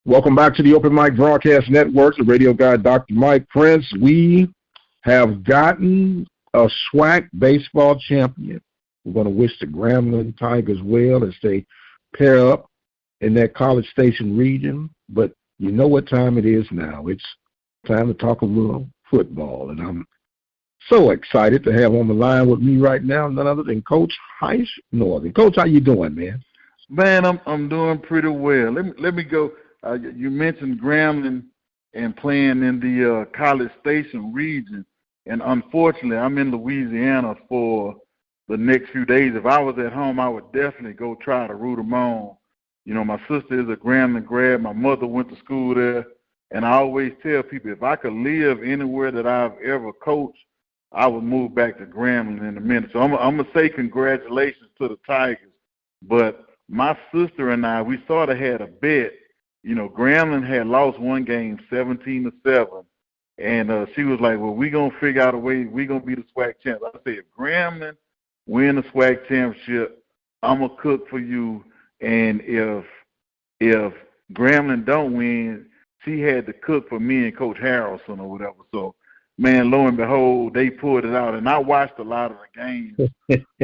Welcome back to the Open Mic Broadcast Network, the radio guy, Dr. Mike Prince. We have gotten a SWAC baseball champion. We're going to wish the Grambling Tigers well as they pair up in that College Station region. But you know what time it is now. It's time to talk a little football. And I'm so excited to have on the line with me right now none other than Coach COACHNORTHERN. Coach, how you doing, man? Man, I'm doing pretty well. Let me go. You mentioned Grambling and playing in the College Station region, and unfortunately, I'm in Louisiana for the next few days. If I was at home, I would definitely go try to root them on. You know, my sister is a Grambling grad. My mother went to school there, and I always tell people if I could live anywhere that I've ever coached, I would move back to Grambling in a minute. So I'm gonna say congratulations to the Tigers, but my sister and I, we sort of had a bet. You know, Grambling had lost one game 17-7, and she was like, well, we're going to figure out a way. We're going to be the SWAC champs. I said, if Grambling win the SWAC championship, I'm going to cook for you. And if Grambling don't win, she had to cook for me and Coach Harrelson or whatever. So, man, lo and behold, they pulled it out. And I watched a lot of the games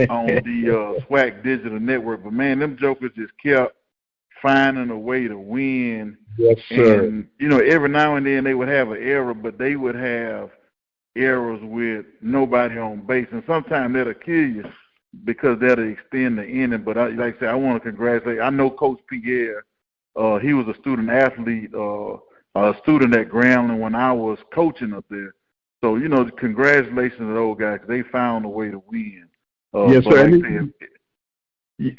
on the SWAC Digital Network. But, man, them jokers just kept finding a way to win. Yes, sir. And, you know, every now and then they would have an error, but they would have errors with nobody on base. And sometimes that'll kill you because that'll extend the inning. But like I said, I want to congratulate. I know Coach Pierre. He was a student athlete, a student at Grambling when I was coaching up there. So, you know, congratulations to those guys. They found a way to win. Yes, sir.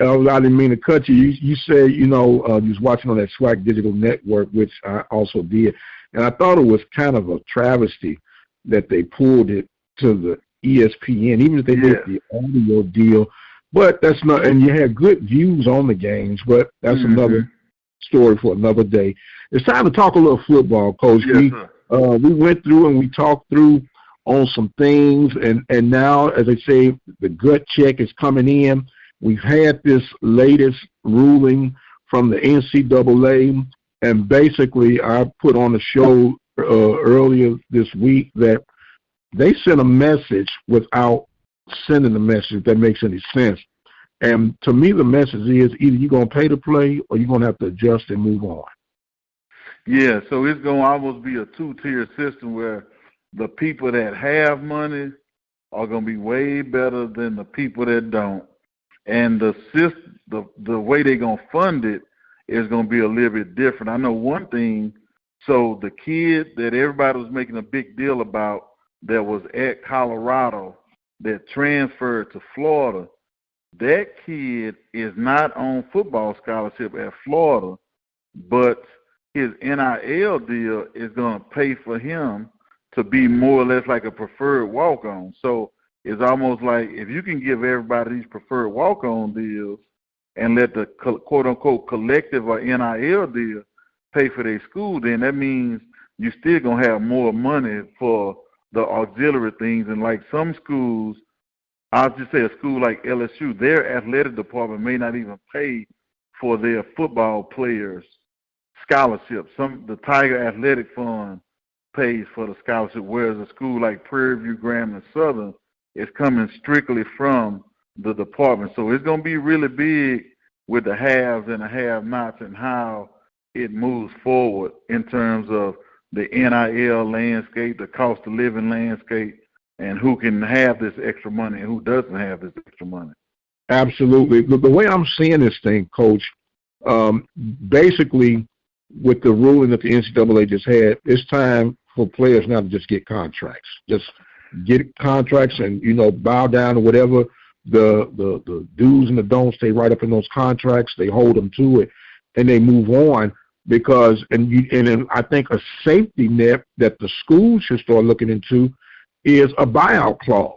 I didn't mean to cut you. You said, you know, you was watching on that SWAC Digital Network, which I also did, and I thought it was kind of a travesty that they pulled it to the ESPN, even if they did the audio deal. But that's not, and you had good views on the games, but that's another story for another day. It's time to talk a little football, Coach. Yes, we went through and we talked through on some things, and now, as I say, the gut check is coming in. We've had this latest ruling from the NCAA, and basically I put on a show earlier this week that they sent a message without sending a message, if that makes any sense. And to me, the message is either you're going to pay to play or you're going to have to adjust and move on. Yeah, so it's going to almost be a two-tier system where the people that have money are going to be way better than the people that don't. And the way they're going to fund it is going to be a little bit different. I know one thing. So the kid that everybody was making a big deal about that was at Colorado that transferred to Florida, that kid is not on football scholarship at Florida, but his NIL deal is going to pay for him to be more or less like a preferred walk-on. So it's almost like if you can give everybody these preferred walk-on deals and let the quote-unquote collective or NIL deal pay for their school, then that means you're still going to have more money for the auxiliary things. And like some schools, I'll just say a school like LSU, their athletic department may not even pay for their football players' scholarships. The Tiger Athletic Fund pays for the scholarship, whereas a school like Prairie View, Grambling, Southern is coming strictly from the department. So it's going to be really big with the haves and the have-nots and how it moves forward in terms of the NIL landscape, the cost of living landscape, and who can have this extra money and who doesn't have this extra money. Absolutely. The way I'm seeing this thing, Coach, basically with the ruling that the NCAA just had, it's time for players now to just get contracts. Just get contracts and, you know, bow down to whatever the do's and the don'ts they write up in those contracts. They hold them to it, and they move on. Because and I think a safety net that the schools should start looking into is a buyout clause.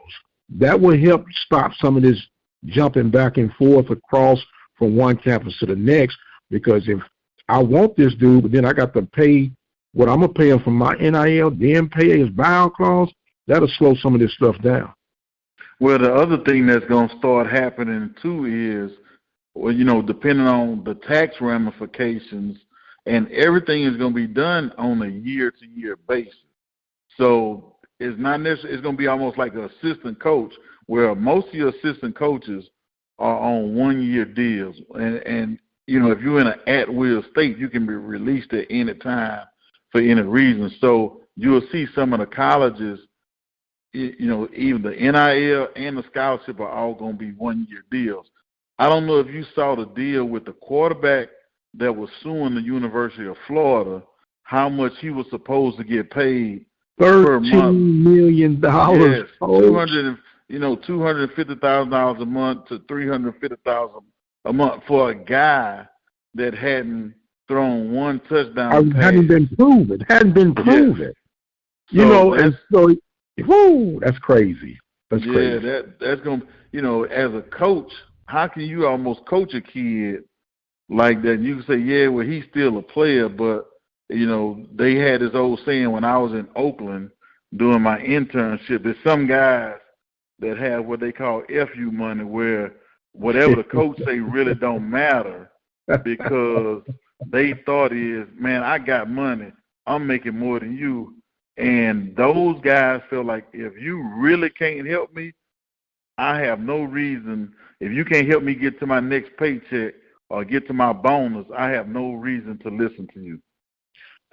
That will help stop some of this jumping back and forth across from one campus to the next. Because if I want this dude, but then I got to pay what I'm going to pay him for my NIL, then pay his buyout clause, that'll slow some of this stuff down. Well, the other thing that's going to start happening, too, is, well, you know, depending on the tax ramifications, and everything is going to be done on a year-to-year basis. So it's not necessarily, it's going to be almost like an assistant coach, where most of your assistant coaches are on one-year deals. And you know, if you're in an at-will state, you can be released at any time for any reason. So you'll see some of the colleges, you know, even the NIL and the scholarship are all going to be one-year deals. I don't know if you saw the deal with the quarterback that was suing the University of Florida, how much he was supposed to get paid per month. $13 million. Yes, $250,000 a month to $350,000 a month for a guy that hadn't thrown one touchdown pass. Hadn't been proven. Yes. You So know, and so, whoo, that's crazy. That's crazy. Yeah, that's going to, you know, as a coach, how can you almost coach a kid like that? You can say, yeah, well, he's still a player, but, you know, they had this old saying when I was in Oakland doing my internship, there's some guys that have what they call FU money, where whatever the coach say really don't matter, because they thought is, man, I got money, I'm making more than you. And those guys feel like, if you really can't help me, I have no reason. If you can't help me get to my next paycheck or get to my bonus, I have no reason to listen to you.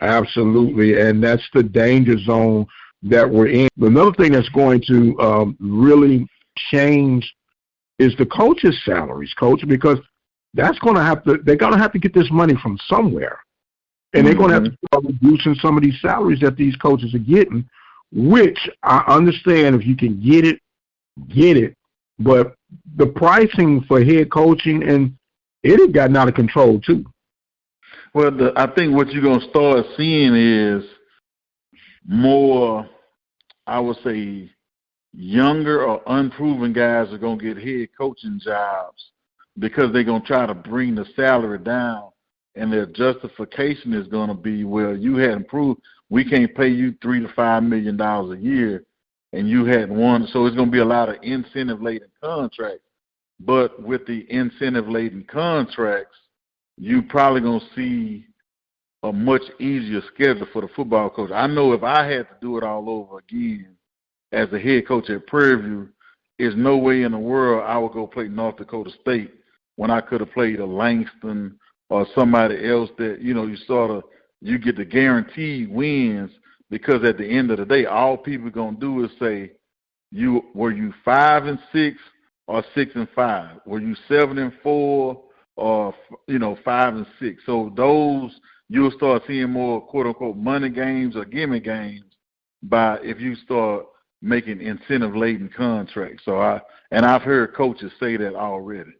Absolutely, and that's the danger zone that we're in. Another thing that's going to really change is the coaches' salaries, Coach, because they're going to have to get this money from somewhere. And they're going to have to start reducing some of these salaries that these coaches are getting, which I understand if you can get it. But the pricing for head coaching, and it had gotten out of control too. Well, I think what you're going to start seeing is more, I would say, younger or unproven guys are going to get head coaching jobs because they're going to try to bring the salary down. And their justification is going to be, well, you hadn't proved, we can't pay you $3 to $5 million a year, and you hadn't won. So it's going to be a lot of incentive-laden contracts. But with the incentive-laden contracts, you probably going to see a much easier schedule for the football coach. I know if I had to do it all over again as a head coach at Prairie View, there's no way in the world I would go play North Dakota State when I could have played a Langston or somebody else that, you know, you get the guaranteed wins, because at the end of the day, all people are going to do is say, were you 5-6 or 6-5? Were you 7-4 or, you know, 5-6? So those, you'll start seeing more quote unquote money games or gimme games if you start making incentive laden contracts. So I've heard coaches say that already.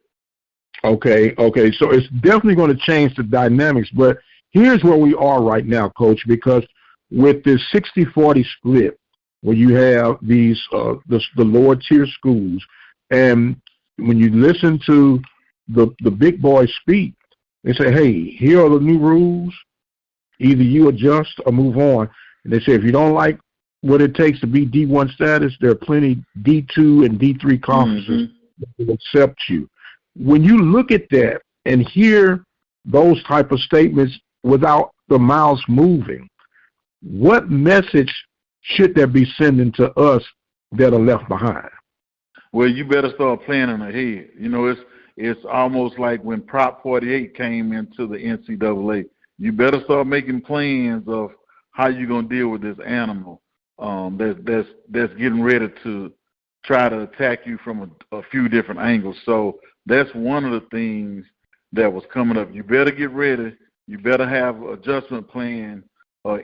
Okay. So it's definitely going to change the dynamics, but here's where we are right now, Coach, because with this 60-40 split, where you have these the lower tier schools, and when you listen to the big boys speak, they say, hey, here are the new rules. Either you adjust or move on. And they say, if you don't like what it takes to be D1 status, there are plenty D2 and D3 conferences that will accept you. When you look at that and hear those type of statements without the mouths moving, what message should that be sending to us that are left behind? Well, you better start planning ahead. You know, it's almost like when Prop 48 came into the NCAA. You better start making plans of how you're going to deal with this animal that's getting ready to try to attack you from a few different angles. So that's one of the things that was coming up. You better get ready. You better have an adjustment plan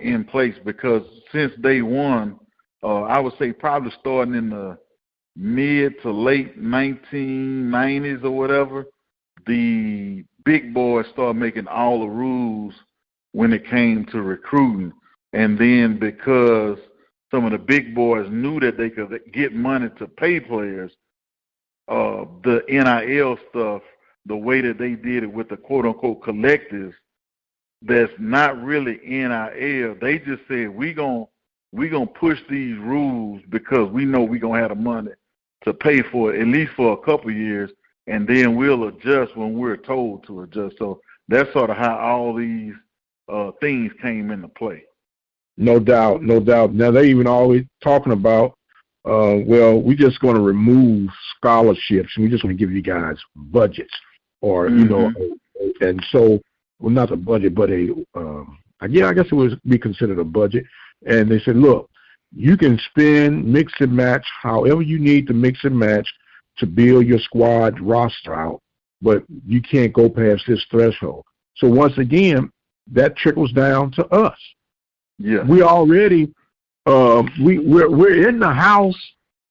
in place, because since day one, I would say probably starting in the mid to late 1990s or whatever, the big boys started making all the rules when it came to recruiting. And then because some of the big boys knew that they could get money to pay players, the NIL stuff, the way that they did it with the quote-unquote collectives, that's not really NIL. They just said, we gonna push these rules because we know we're going to have the money to pay for it, at least for a couple of years, and then we'll adjust when we're told to adjust. So that's sort of how all these things came into play. No doubt, no doubt. Now they even always talking about, well, we're just going to remove scholarships. We're just going to give you guys budgets, or you know, and so well, not a budget, but I guess it would be considered a budget. And they said, look, you can spend, mix and match, however you need to mix and match to build your squad roster out, but you can't go past this threshold. So once again, that trickles down to us. Yeah, We already we're in the house,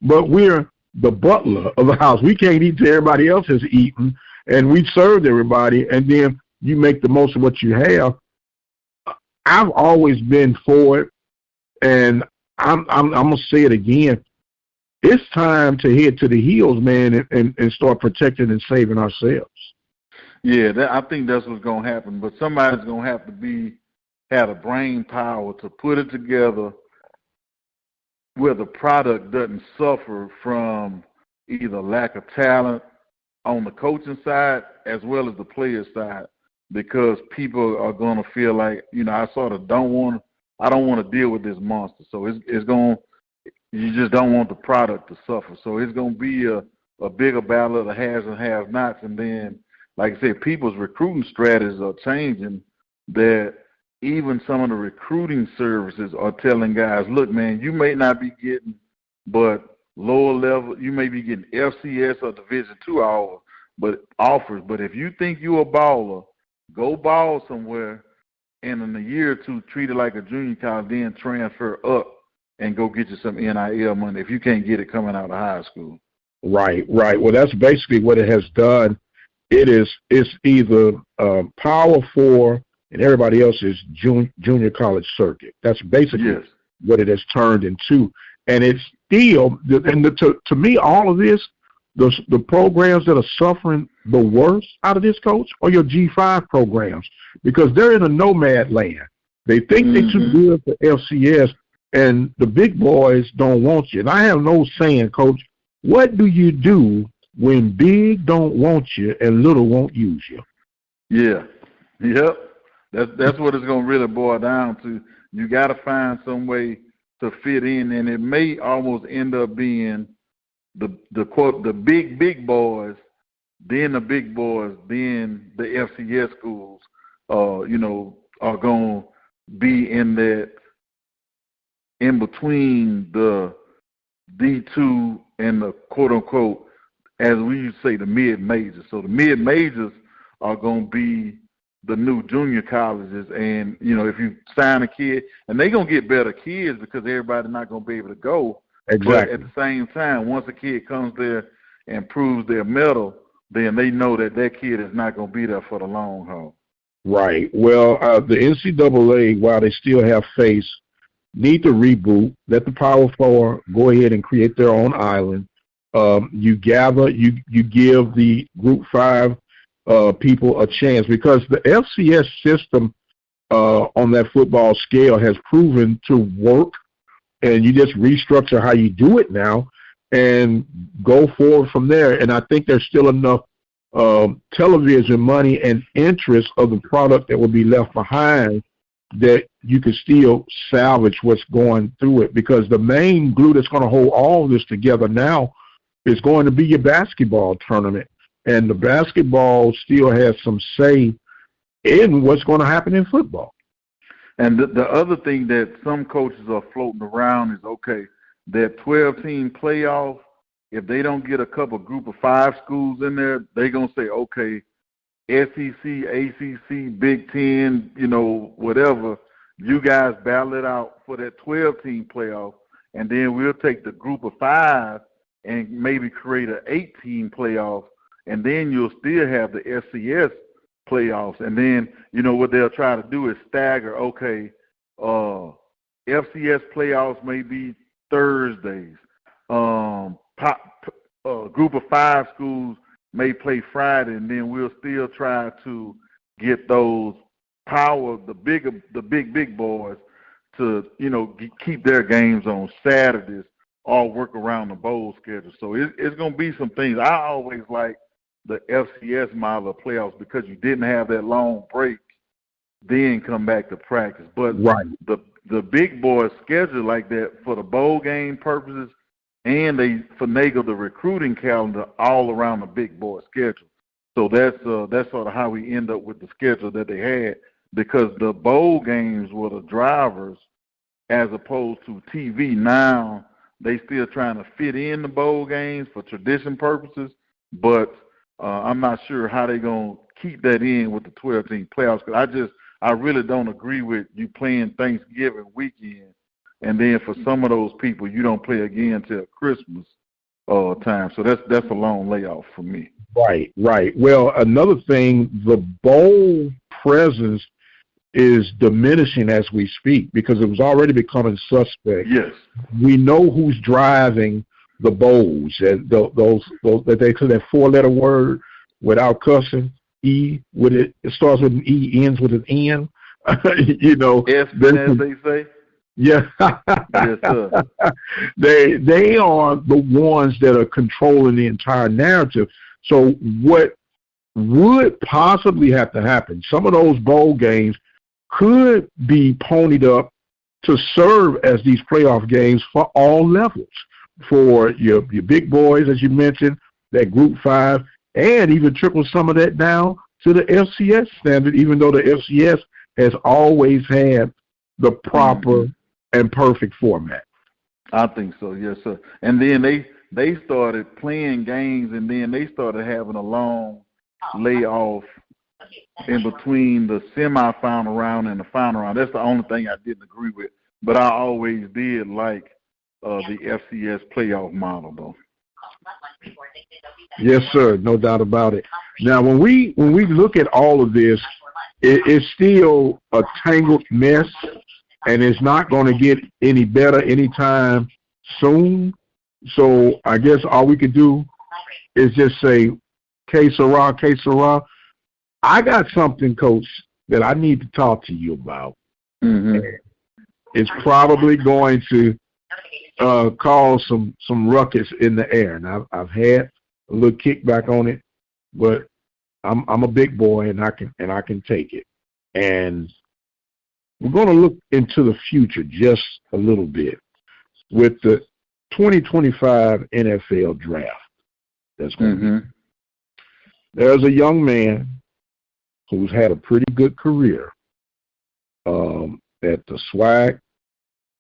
but we're the butler of the house. We can't eat till everybody else has eaten, and we served everybody, and then you make the most of what you have. I've always been for it, and I'm gonna say it again. It's time to head to the hills, man, and start protecting and saving ourselves. Yeah, I think that's what's gonna happen. But somebody's gonna have to have the brain power to put it together where the product doesn't suffer from either lack of talent on the coaching side as well as the player side, because people are going to feel like, you know, I don't want to deal with this monster. So you just don't want the product to suffer. So it's going to be a bigger battle of the haves and have-nots. And then, like I said, people's recruiting strategies are changing, that even some of the recruiting services are telling guys, look, man, you may not be getting but lower level, you may be getting FCS or Division II offers, but if you think you're a baller, go ball somewhere, and in a year or two, treat it like a junior college, then transfer up and go get you some NIL money if you can't get it coming out of high school. Right. Well, that's basically what it has done. It's either Power 4 and everybody else is junior college circuit. That's basically what it has turned into. And it's still, to me, all of this, the programs that are suffering the worst out of this, Coach, are your G5 programs, because they're in a nomad land. They think they're too good for FCS, and the big boys don't want you. And I have no saying, Coach, what do you do when big don't want you and little won't use you? Yeah. Yep. That's what it's going to really boil down to. You got to find some way to fit in, and it may almost end up being the quote, the big boys, then the big boys, then the FCS schools, you know, are going to be in between the D2 and the quote unquote, as we used to say, the mid majors. So the mid majors are going to be the new junior colleges, and you know, if you sign a kid, and they're gonna get better kids because everybody's not gonna be able to go. Exactly. But at the same time, once a kid comes there and proves their mettle, then they know that kid is not gonna be there for the long haul. Right. Well, the NCAA, while they still have face, need to reboot. Let the Power 4 go ahead and create their own island. You give the Group 5 people a chance, because the FCS system on that football scale has proven to work, and you just restructure how you do it now and go forward from there. And I think there's still enough television money and interest of the product that will be left behind that you can still salvage what's going through it, because the main glue that's going to hold all this together now is going to be your basketball tournament. And the basketball still has some say in what's going to happen in football. And the other thing that some coaches are floating around is, okay, that 12-team playoff, if they don't get a couple Group of 5 schools in there, they're going to say, okay, SEC, ACC, Big Ten, you know, whatever, you guys battle it out for that 12-team playoff, and then we'll take the Group of 5 and maybe create an 8-team playoff, and then you'll still have the FCS playoffs. And then, you know, what they'll try to do is stagger, okay, FCS playoffs may be Thursdays. Group of 5 schools may play Friday, and then we'll still try to get those the big boys to, you know, keep their games on Saturdays or work around the bowl schedule. So it's going to be some things. I always like the FCS model of playoffs because you didn't have that long break then come back to practice. But Right. the big boys schedule like that for the bowl game purposes, and they finagle the recruiting calendar all around the big boy schedule. So that's sort of how we end up with the schedule that they had, because the bowl games were the drivers as opposed to TV. Now they still trying to fit in the bowl games for tradition purposes, but I'm not sure how they're going to keep that in with the 12-team playoffs, because I really don't agree with you playing Thanksgiving weekend, and then for some of those people, you don't play again till Christmas time. So that's a long layoff for me. Right, right. Well, another thing, the bowl presence is diminishing as we speak because it was already becoming suspect. Yes. We know who's driving the bowls, and those that they say that four-letter word without cussing. It starts with an E, ends with an N. You know, F, as they say. Yeah. Yes, sir. They are the ones that are controlling the entire narrative. So what would possibly have to happen, some of those bowl games could be ponied up to serve as these playoff games for all levels, for your big boys, as you mentioned, that Group 5, and even trickle some of that down to the FCS standard, even though the FCS has always had the proper and perfect format. I think so, yes, sir. And then they started playing games, and then they started having a long layoff in between the semifinal round and the final round. That's the only thing I didn't agree with. But I always did like the FCS playoff model, though. Yes, sir, no doubt about it. Now, when we look at all of this, it's still a tangled mess, and it's not going to get any better anytime soon. So I guess all we could do is just say, que sera, que sera. I got something, Coach, that I need to talk to you about. Mm-hmm. It's probably going to cause some ruckus in the air. And I've had a little kickback on it, but I'm a big boy and I can take it. And we're going to look into the future just a little bit with the 2025 NFL draft. That's going to be. There's a young man who's had a pretty good career at the SWAC,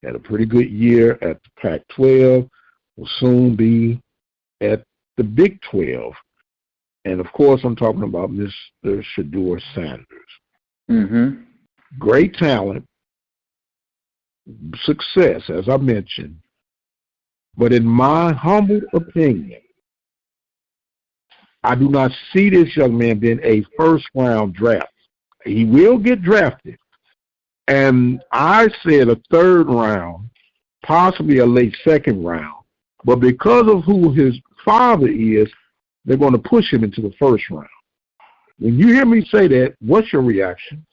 had a pretty good year at the Pac-12, will soon be at the Big 12. And, of course, I'm talking about Mr. Shedeur Sanders. Great talent, success, as I mentioned. But in my humble opinion, I do not see this young man being a first-round draft. He will get drafted. And I said a third round, possibly a late second round. But because of who his father is, they're going to push him into the first round. When you hear me say that, what's your reaction?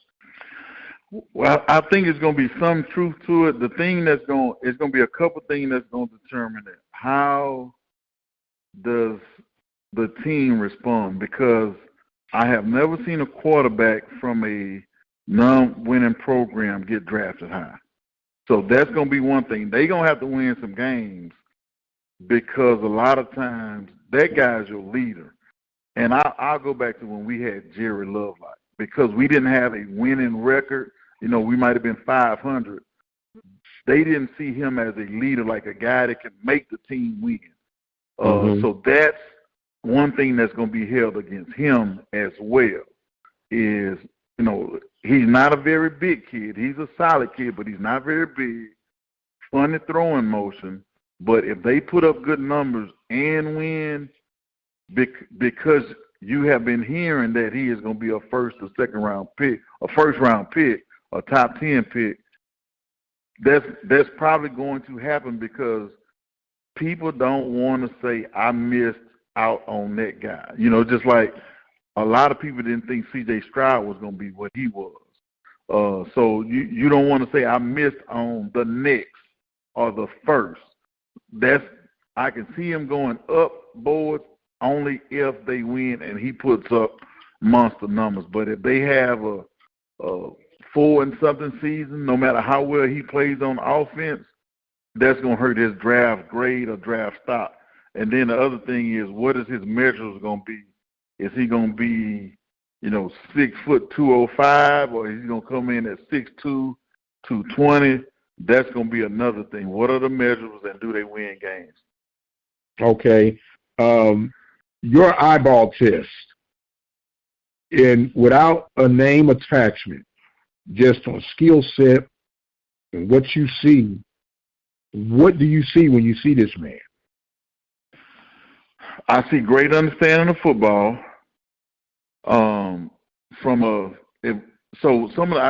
Well, I think it's going to be some truth to it. The thing it's going to be a couple things that's going to determine it. How does the team respond? Because I have never seen a quarterback from a non-winning program get drafted high. So that's going to be one thing. They're going to have to win some games because a lot of times that guy's your leader. And I'll go back to when we had Jerry Lovelock, because we didn't have a winning record. You know, we might have been 500. They didn't see him as a leader, like a guy that can make the team win. So that's one thing that's going to be held against him as well is, you know, he's not a very big kid. He's a solid kid, but he's not very big. Funny throwing motion. But if they put up good numbers and win, because you have been hearing that he is going to be a first or second round pick, a first round pick, a top 10 pick, that's probably going to happen because people don't want to say, I missed out on that guy. You know, just like a lot of people didn't think C.J. Stroud was going to be what he was. So you don't want to say, I missed on the next or the first. I can see him going up boards only if they win and he puts up monster numbers. But if they have a 4-and-something season, no matter how well he plays on offense, that's going to hurt his draft grade or draft stock. And then the other thing is, what is his measures going to be? Is he going to be, 6 foot 205, or is he going to come in at 6'2", 220? That's going to be another thing. What are the measures, and do they win games? Okay. Your eyeball test, and without a name attachment, just on skill set and what you see, what do you see when you see this man? I see great understanding of football. I'll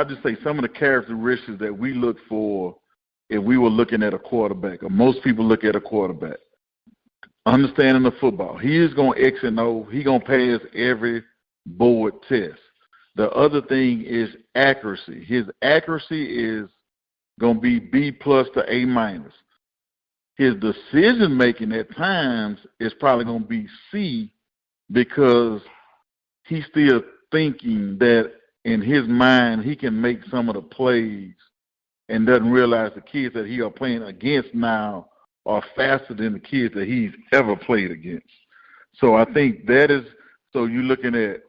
just say some of the characteristics that we look for if we were looking at a quarterback, or most people look at a quarterback. Understanding the football. He is going to X and O. He's going to pass every board test. The other thing is accuracy. His accuracy is going to be B+ to A-. His decision-making at times is probably going to be C, because he's still thinking that in his mind he can make some of the plays and doesn't realize the kids that he are playing against now are faster than the kids that he's ever played against. So I think that is – so you're looking at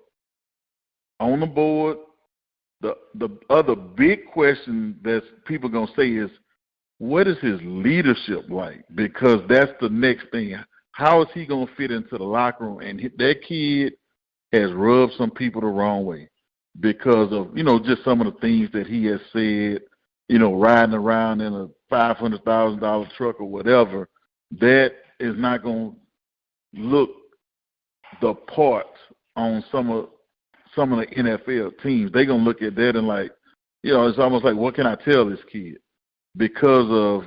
on the board. The other big question that people are going to say is, what is his leadership like? Because that's the next thing. How is he going to fit into the locker room? And that kid has rubbed some people the wrong way because of, just some of the things that he has said, riding around in a $500,000 truck or whatever. That is not going to look the part on some of the NFL teams. They're going to look at that and it's almost like, what can I tell this kid? Because of,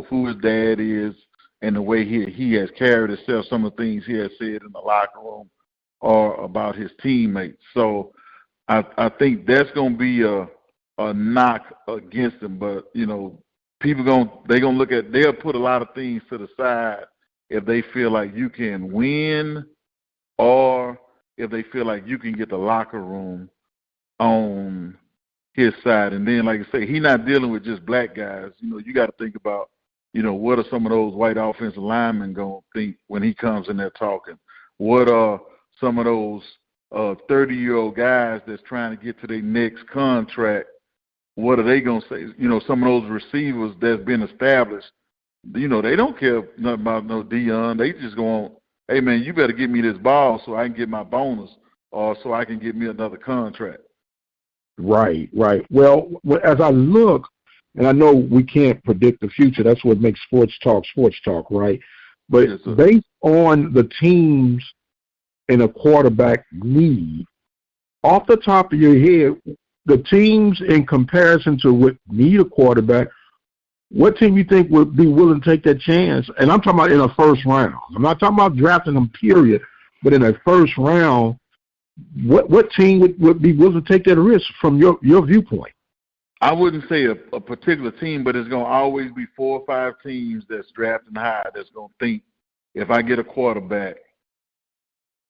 who his dad is and the way he has carried himself, some of the things he has said in the locker room or about his teammates. So I think that's going to be a knock against him. But, people they're going to look at, they'll put a lot of things to the side if they feel like you can win, or if they feel like you can get the locker room on his side. And then, like I say, he's not dealing with just black guys. You got to think about, what are some of those white offensive linemen going to think when he comes in there talking? What are some of those 30-year-old guys that's trying to get to their next contract? What are they going to say? Some of those receivers that's been established, they don't care nothing about no Dion. They just go on, hey, man, you better give me this ball so I can get my bonus, or so I can get me another contract. Right. Well, as I look, and I know we can't predict the future, that's what makes sports talk, right? But yes, based on the teams and a quarterback need, off the top of your head, the teams in comparison to what need a quarterback, what team you think would be willing to take that chance? And I'm talking about in a first round. I'm not talking about drafting them, period, but in a first round, what team would be willing to take that risk from your viewpoint? I wouldn't say a particular team, but it's going to always be 4 or 5 teams that's drafting high that's going to think, if I get a quarterback,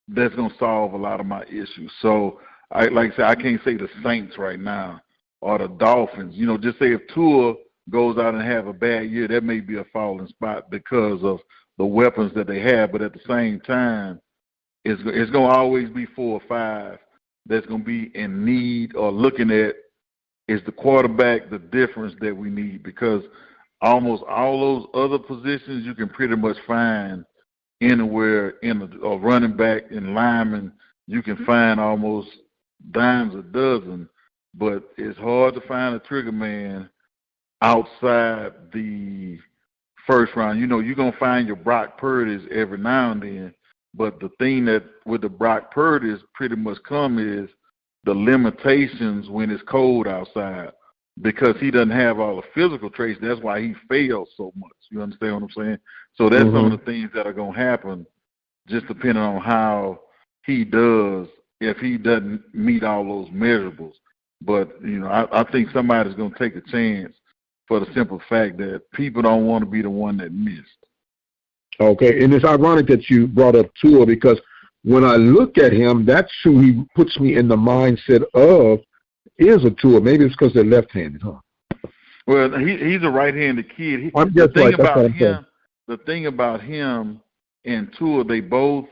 that's going to solve a lot of my issues. So, like I said, I can't say the Saints right now or the Dolphins. Just say if Tua goes out and have a bad year, that may be a falling spot because of the weapons that they have. But at the same time, it's going to always be 4 or 5 that's going to be in need or looking at, is the quarterback the difference that we need? Because almost all those other positions you can pretty much find anywhere in a running back and lineman. You can find almost dimes a dozen, but it's hard to find a trigger man outside the first round. You're going to find your Brock Purdy's every now and then, but the thing that with the Brock Purdy's pretty much come is the limitations when it's cold outside, because he doesn't have all the physical traits. That's why he fails so much. You understand what I'm saying? So that's some of the things that are going to happen, just depending on how he does, if he doesn't meet all those measurables. But, I think somebody's going to take a chance for the simple fact that people don't want to be the one that missed. Okay, and it's ironic that you brought up Tua, because when I look at him, that's who he puts me in the mindset of is a tool. Maybe it's because they're left-handed, huh? Well, he's a right-handed kid. I'm just right. That's what I'm saying. The thing about him and Tua, they both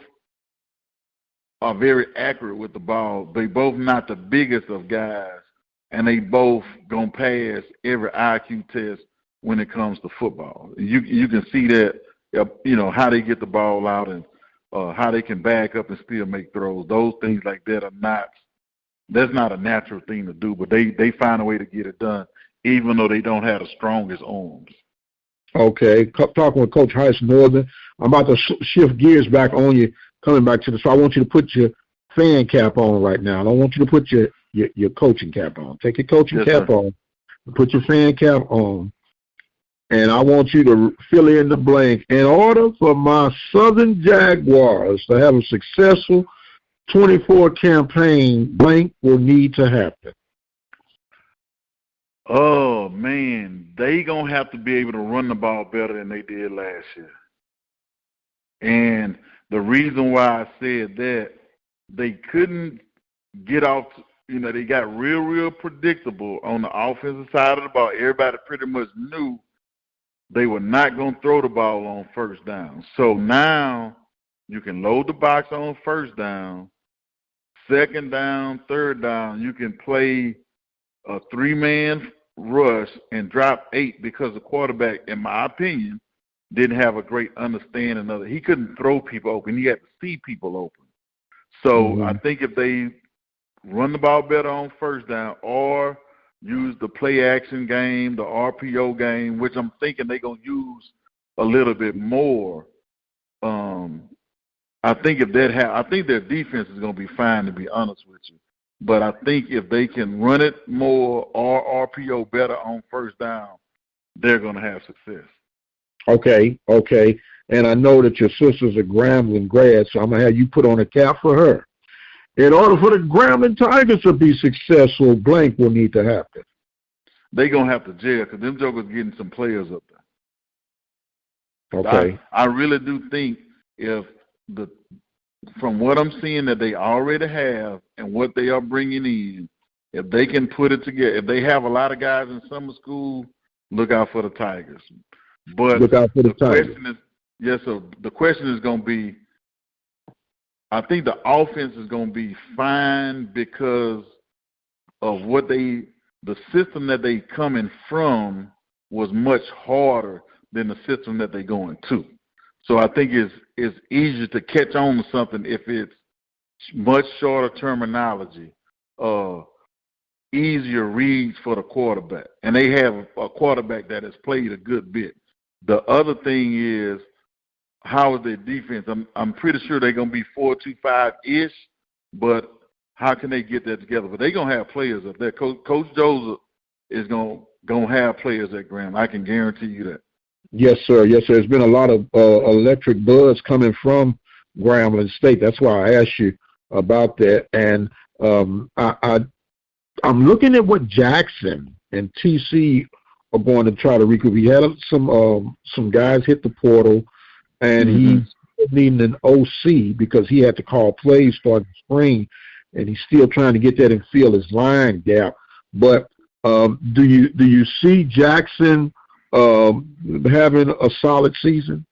are very accurate with the ball. They both not the biggest of guys, and they both gonna pass every IQ test when it comes to football. You can see that, how they get the ball out and how they can back up and still make throws. Those things like that that's not a natural thing to do, but they find a way to get it done, even though they don't have the strongest arms. Okay, talking with Coach Heiss Northern, I'm about to shift gears back on you, coming back to so I want you to put your fan cap on right now. I don't want you to put your coaching cap on. Take your coaching cap on, put your fan cap on, and I want you to fill in the blank. In order for my Southern Jaguars to have a successful 24 campaign, blank will need to happen. Oh, man, they going to have to be able to run the ball better than they did last year. And the reason why I said that, they couldn't get off, they got real predictable on the offensive side of the ball. Everybody pretty much knew they were not going to throw the ball on first down. So now you can load the box on first down, second down, third down. You can play a three-man rush and drop 8 because the quarterback, in my opinion, didn't have a great understanding of it. He couldn't throw people open. He had to see people open. So I think if they run the ball better on first down or use the play-action game, the RPO game, which I'm thinking they're going to use a little bit more, I think if that I think their defense is going to be fine, to be honest with you. But I think if they can run it more or RPO better on first down, they're going to have success. Okay. And I know that your sister's a Grambling grad, so I'm going to have you put on a cap for her. In order for the Grambling Tigers to be successful, blank will need to happen. They're going to have to jail because them jokers getting some players up there. Okay. I really do think from what I'm seeing that they already have and what they are bringing in, if they can put it together, if they have a lot of guys in summer school, look out for the Tigers. But look out for the Tigers. The question is going to be, I think the offense is going to be fine because of the system that they coming from was much harder than the system that they're going to. So I think it's easier to catch on to something if it's much shorter terminology, easier reads for the quarterback. And they have a quarterback that has played a good bit. The other thing is, how is their defense? I'm pretty sure they're going to be 4-2-5-ish, but how can they get that together? But they're going to have players up there. Coach Joseph is going to have players at Graham. I can guarantee you that. Yes, sir. There's been a lot of electric buzz coming from Grambling State. That's why I asked you about that. And I'm looking at what Jackson and TC are going to try to recoup. He had some guys hit the portal, and he's needing an OC because he had to call plays starting spring, and he's still trying to get that and fill his line gap. But do you see Jackson having a solid season?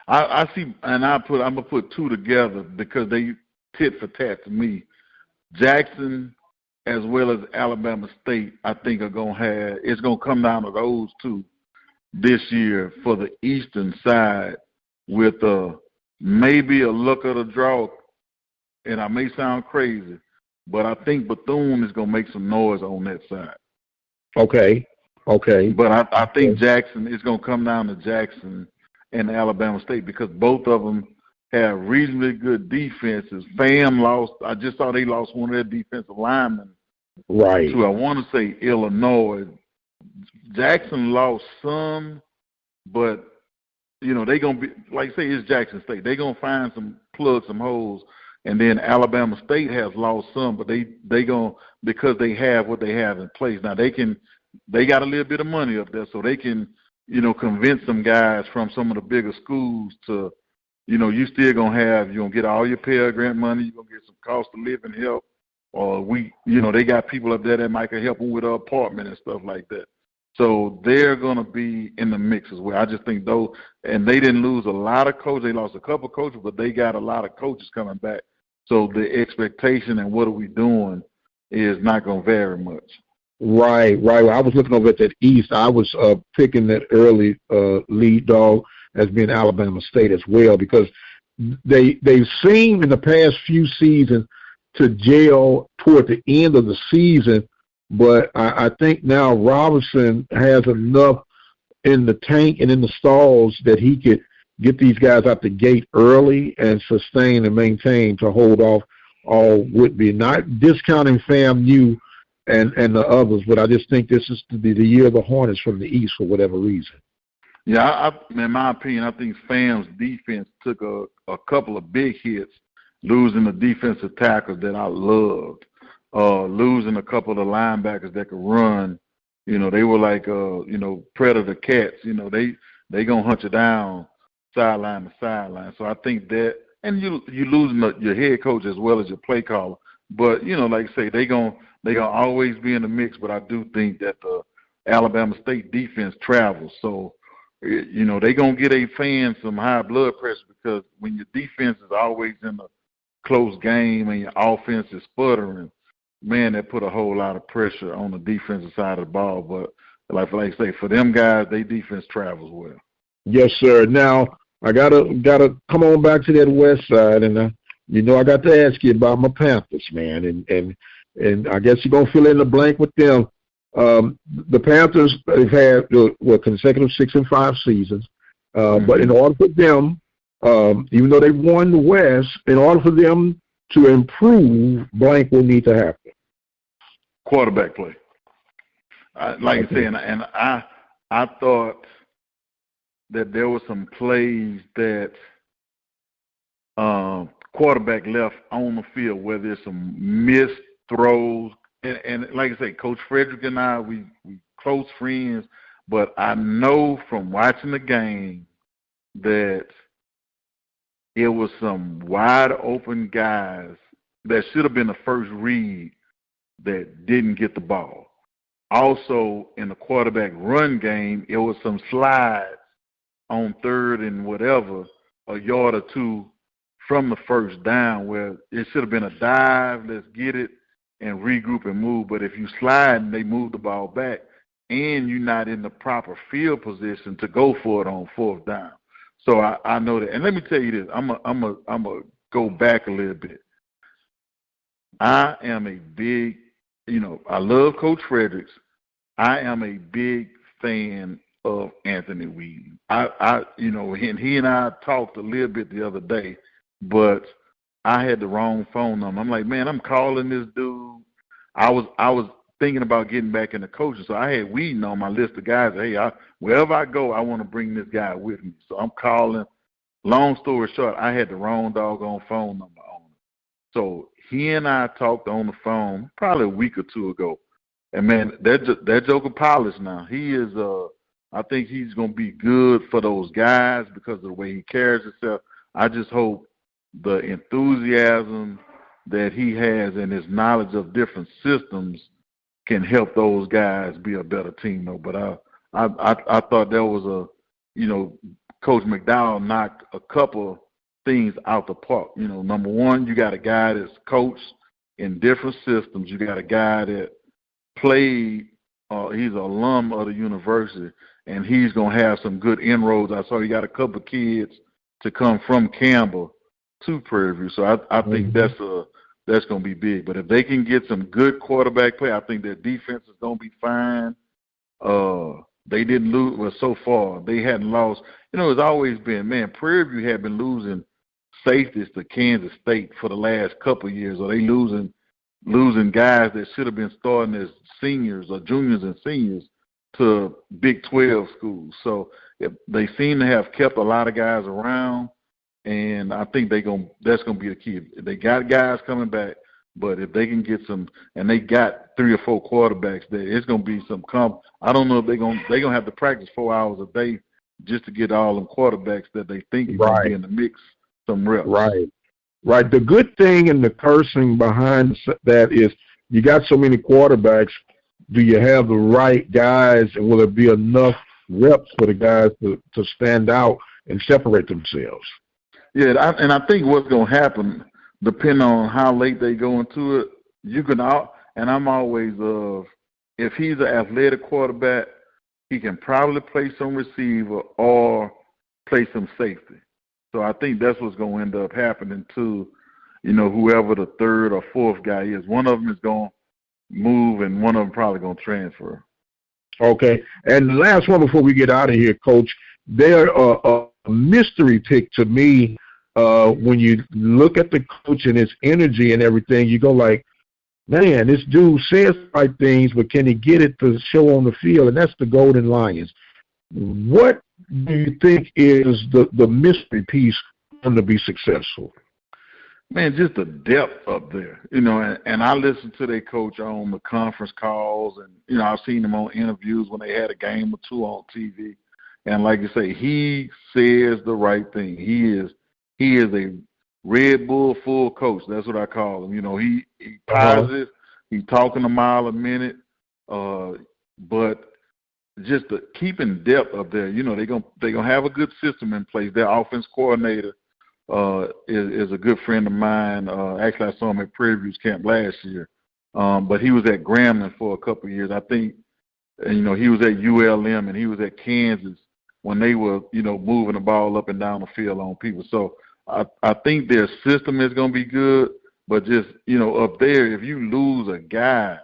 I see, and I'm gonna put two together because they tit for tat to me. Jackson as well as Alabama State, I think it's gonna come down to those two this year for the Eastern side, with maybe a luck of the draw. And I may sound crazy, but I think Bethune is gonna make some noise on that side. Okay. But I think Jackson is going to come down to Jackson and Alabama State because both of them have reasonably good defenses. I just saw they lost one of their defensive linemen. Right. To, I want to say, Illinois. Jackson lost some, but, they're going to be, like I say, it's Jackson State. They're going to plug some holes. And then Alabama State has lost some, but they going, because they have what they have in place. Now, they got a little bit of money up there, so they can, convince some guys from some of the bigger schools to, you still you're going to get all your Pell Grant money, you're going to get some cost of living help, or they got people up there that might can help them with an apartment and stuff like that. So they're going to be in the mix as well. I just think and they didn't lose a lot of coaches. They lost a couple of coaches, but they got a lot of coaches coming back. So the expectation and what are we doing is not going to vary much. Right. I was looking over at that East. I was picking that early lead dog as being Alabama State as well, because they've seemed in the past few seasons to gel toward the end of the season, but I think now Robinson has enough in the tank and in the stalls that he could get these guys out the gate early and sustain and maintain to hold off all would-be. Not discounting FAMU and the others, but I just think this is the year of the Hornets from the East for whatever reason. Yeah, in my opinion, I think FAM's defense took a couple of big hits, losing the defensive tackles that I loved, losing a couple of the linebackers that could run. They were like, predator cats. They gonna hunt you down sideline to sideline. So I think that, and you losing your head coach as well as your play caller. But like I say, they gonna always be in the mix. But I do think that the Alabama State defense travels. So they gonna get a fan some high blood pressure, because when your defense is always in a close game and your offense is sputtering, man, that put a whole lot of pressure on the defensive side of the ball. But like I say, for them guys, their defense travels well. Yes, sir. Now I gotta come on back to that west side, and I got to ask you about my Panthers, man, and I guess you're gonna fill in the blank with them. The Panthers have had consecutive 6-5 seasons, but in order for them, even though they won the West, in order for them to improve, blank will need to happen. Quarterback play. Like I said, and I thought that there were some plays that quarterback left on the field where there's some missed throws. And like I say, Coach Frederick and I, we close friends, but I know from watching the game that it was some wide open guys that should have been the first read that didn't get the ball. Also, in the quarterback run game, it was some slides on third and whatever, a yard or two from the first down, where it should have been a dive, let's get it, and regroup and move. But if you slide and they move the ball back and you're not in the proper field position to go for it on fourth down. So I know that. And let me tell you this, I'm a go back a little bit. I am a big, I love Coach Fredericks. I am a big fan of Anthony Weeden. And he and I talked a little bit the other day, but I had the wrong phone number. I'm like, man, I'm calling this dude. I was thinking about getting back into coaching, so I had Weeden on my list of guys. Hey, wherever I go, I want to bring this guy with me. So I'm calling. Long story short, I had the wrong doggone phone number on it. So he and I talked on the phone probably a week or two ago. And, man, that joker polished now. He is I think he's going to be good for those guys because of the way he carries himself. I just hope the enthusiasm that he has and his knowledge of different systems can help those guys be a better team, though. But I thought that was Coach McDowell knocked a couple things out the park. Number one, you got a guy that's coached in different systems. You got a guy that played, he's an alum of the university, and he's going to have some good inroads. I saw he got a couple of kids to come from Campbell to Prairie View. So I think that's going to be big. But if they can get some good quarterback play, I think their defense is going to be fine. They didn't lose. Well, so far, they hadn't lost. It's always been, man, Prairie View had been losing safeties to Kansas State for the last couple of years. Or they losing guys that should have been starting as seniors or juniors and seniors to Big 12 schools. So they seem to have kept a lot of guys around, and I think that's going to be the key. They got guys coming back, but if they can get some, and they got 3 or 4 quarterbacks there, it's going to be some I don't know if they're going to have to practice 4 hours a day just to get all them quarterbacks that they think are going to be in the mix some reps. Right. right? The good thing and the cursing behind that is you got so many quarterbacks. Do you have the right guys, and will it be enough reps for the guys to stand out and separate themselves? Yeah, and I think what's going to happen, depending on how late they go into it, you can out. And I'm always if he's an athletic quarterback, he can probably play some receiver or play some safety. So I think that's what's going to end up happening to, whoever the third or fourth guy is. One of them is going to move, and one of them probably going to transfer. Okay. And the last one before we get out of here, Coach, they're a mystery pick to me. When you look at the coach and his energy and everything, you go like, man, this dude says the right things, but can he get it to show on the field? And that's the Golden Lions. What do you think is the mystery piece for them to be successful? Man, just the depth up there, and I listen to their coach on the conference calls, and, I've seen them on interviews when they had a game or two on TV. And like you say, he says the right thing. He is a Red Bull full coach. That's what I call him. He positive. He's talking a mile a minute. But just keeping depth up there, they're gonna have a good system in place. Their offense coordinator is a good friend of mine. Actually, I saw him at Prairie View's camp last year. But he was at Grambling for a couple of years. I think, he was at ULM and he was at Kansas when they were, moving the ball up and down the field on people. So I think their system is going to be good, but just, up there, if you lose a guy,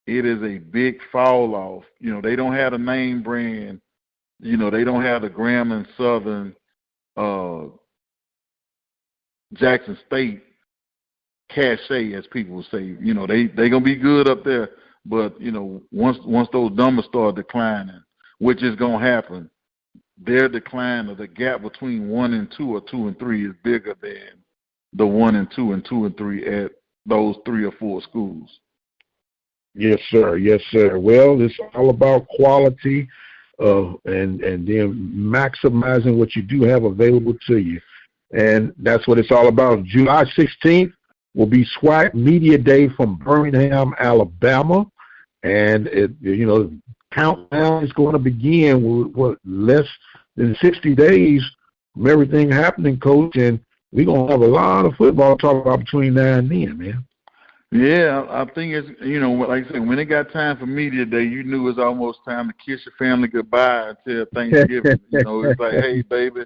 it is a big fall off. They don't have a name brand. They don't have the Grambling Southern, Jackson State cachet, as people would say. They're going to be good up there, but, once those numbers start declining, which is going to happen, their decline or the gap between 1 and 2 or 2 and 3 is bigger than the 1 and 2 and 2 and 3 at those 3 or 4 schools. Yes, sir. Yes, sir. Well, it's all about quality and then maximizing what you do have available to you. And that's what it's all about. July 16th will be SWAC Media Day from Birmingham, Alabama. And, countdown is going to begin with less than 60 days from everything happening, Coach, and we're going to have a lot of football to talk about between now and then, man. Yeah, I think it's, like I said, when it got time for Media Day, you knew it was almost time to kiss your family goodbye until Thanksgiving. It's like, hey, baby,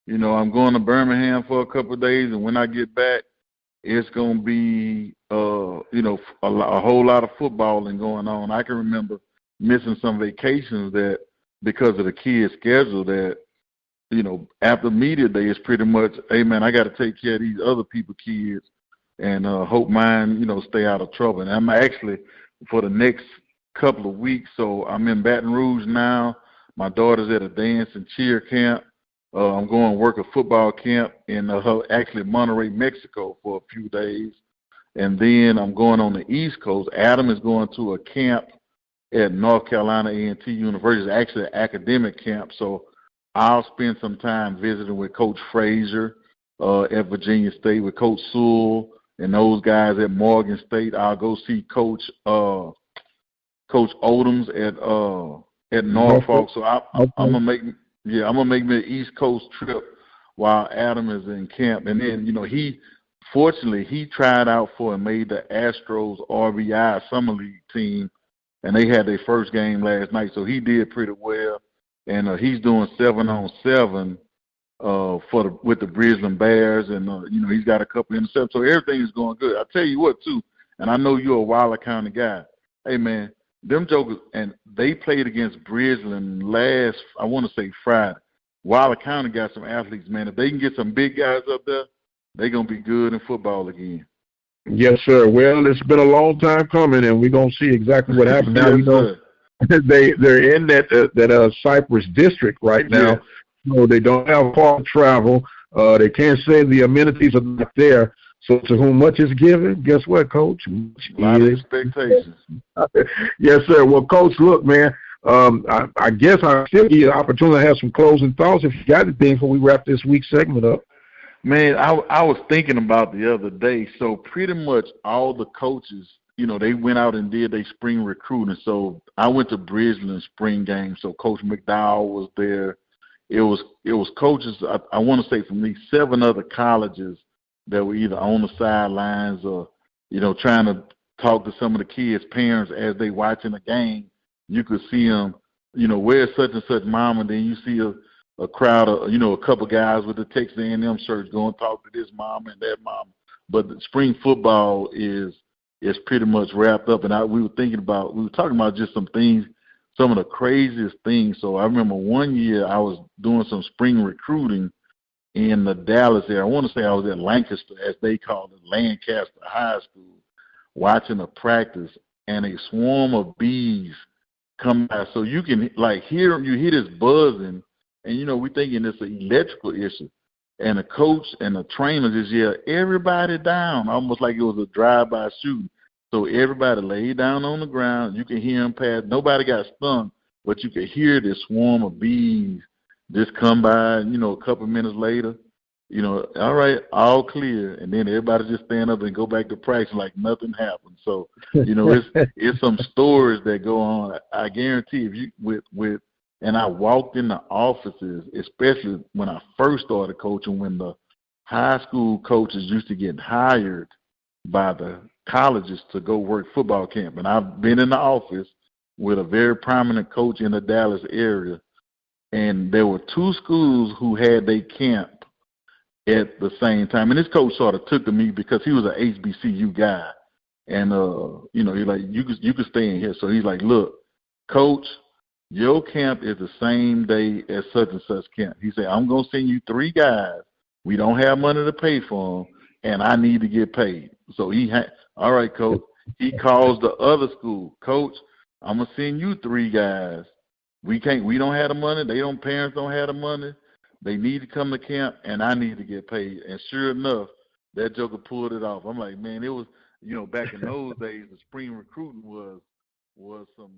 I'm going to Birmingham for a couple of days, and when I get back, it's going to be, a whole lot of footballing going on. I can remember missing some vacations that because of the kids' schedule that, after Media Day, it's pretty much, hey, man, I got to take care of these other people's kids and hope mine, stay out of trouble. And I'm actually, for the next couple of weeks, so I'm in Baton Rouge now. My daughter's at a dance and cheer camp. I'm going to work a football camp in actually Monterrey, Mexico for a few days. And then I'm going on the East Coast. Adam is going to a camp at North Carolina A&T University. It's actually an academic camp, so I'll spend some time visiting with Coach Frazier at Virginia State, with Coach Sewell and those guys at Morgan State. I'll go see Coach Odoms at Norfolk. So I'm gonna make me an East Coast trip while Adam is in camp. And then he tried out for and made the Astros RBI Summer League team. And they had their first game last night, so he did pretty well. And he's doing 7-on-7 with the Brisbane Bears, and he's got a couple of interceptions. So everything is going good. I tell you what, too, and I know you're a Waller County guy. Hey, man, them jokers, and they played against Brisbane last, I want to say Friday. Waller County got some athletes, man. If they can get some big guys up there, they're going to be good in football again. Yes, sir. Well, it's been a long time coming, and we're going to see exactly what happens. Now, they're in that Cypress district right now, so they don't have far to travel. They can't say the amenities are not there. So to whom much is given, guess what, Coach? A lot of expectations. Yes, sir. Well, Coach, look, man, I guess I'll still give you an opportunity to have some closing thoughts if you got anything before we wrap this week's segment up. Man, I was thinking about the other day. So pretty much all the coaches, they went out and did their spring recruiting. So I went to Bridgeland spring game. So Coach McDowell was there. It was coaches. I want to say from these 7 other colleges that were either on the sidelines or trying to talk to some of the kids' parents as they watching the game. You could see them, where's such and such mom, and then you see a crowd of, a couple guys with the Texas A&M shirts going to talk to this mom and that mom. But the spring football is pretty much wrapped up, and we were talking about just some things, some of the craziest things. So I remember one year I was doing some spring recruiting in the Dallas area. I want to say I was at Lancaster, as they called it, Lancaster High School, watching a practice, and a swarm of bees come by. So you can hear this buzzing, and we thinking it's an electrical issue. And the coach and the trainer just yell, everybody down, almost like it was a drive-by shooting. So everybody laid down on the ground. You can hear them pass. Nobody got stung, but you could hear this swarm of bees just come by, a couple minutes later, all right, all clear. And then everybody just stand up and go back to practice like nothing happened. So, it's some stories that go on. I guarantee if you and I walked in the offices, especially when I first started coaching, when the high school coaches used to get hired by the colleges to go work football camp. And I've been in the office with a very prominent coach in the Dallas area, and there were 2 schools who had their camp at the same time. And this coach sort of took to me because he was an HBCU guy. And, he's like, you could stay in here. So he's like, look, coach, your camp is the same day as such and such camp. He said, I'm going to send you 3 guys. We don't have money to pay for them, and I need to get paid. So all right, coach. He calls the other school. Coach, I'm going to send you 3 guys. We don't have the money. Parents don't have the money. They need to come to camp, and I need to get paid. And sure enough, that joker pulled it off. I'm like, man, it was, back in those days, the spring recruiting was some,